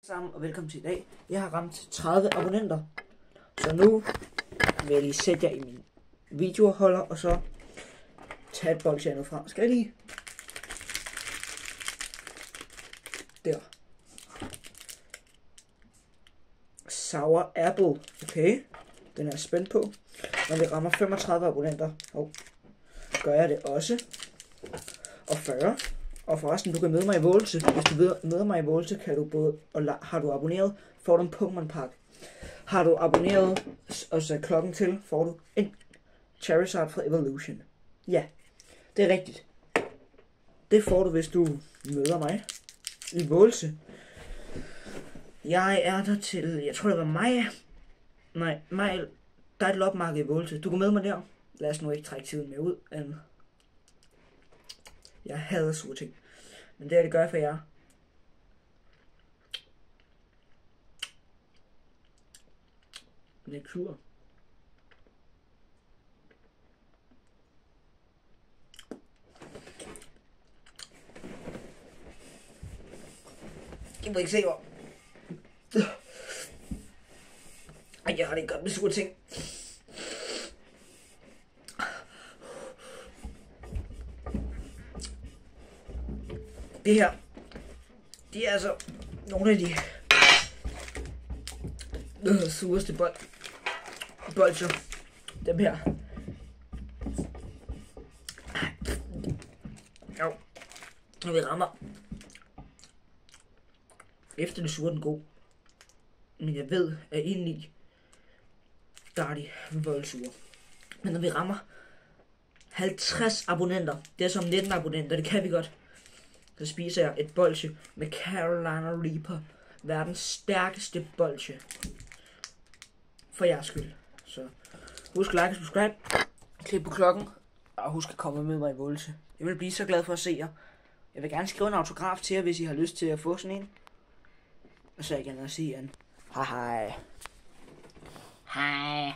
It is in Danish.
Sammen og velkommen til i dag. Jeg har ramt 30 abonnenter. Så nu vil jeg lige sætte jer i min videoholder og så tage et boldchannel fra. Skal jeg lige? Der. Sour Apple. Okay. Den er jeg spændt på. Når vi rammer 35 abonnenter. Gør jeg det også. Og 40. Og forresten, du kan møde mig i Vålse. Hvis du møder mig i Vålse, kan du både, og har du abonneret, får du en Pokémon Park. Har du abonneret og sat klokken til, får du en Charizard fra Evolution. Ja, det er rigtigt. Det får du, hvis du møder mig i Vålse. Jeg er der til, jeg tror det var maj. Der er et lopmarked i Vålse. Du kan møde mig der. Lad os nu ikke trække tiden med ud. Jeg hader sure ting. Men det gør jeg for jer. Det er sur. Jeg må ikke se hvor. Jeg har det godt med sure ting. Det her, det er altså nogle af de sureste bolcher. Dem her. Jo, når vi rammer. Efter det sure den god. Men jeg ved, at indeni, der er de voldsure. Men når vi rammer 50 abonnenter, det er som 19 abonnenter, det kan vi godt. Så spiser jeg et bolsje med Carolina Reaper. Verdens stærkeste bolsje. For jeres skyld. Så husk like og subscribe. Klik på klokken. Og husk at komme med mig i Vålse. Jeg vil blive så glad for at se jer. Jeg vil gerne skrive en autograf til jer, hvis I har lyst til at få sådan en. Og så vil jeg gerne sige en hej hej. Hej.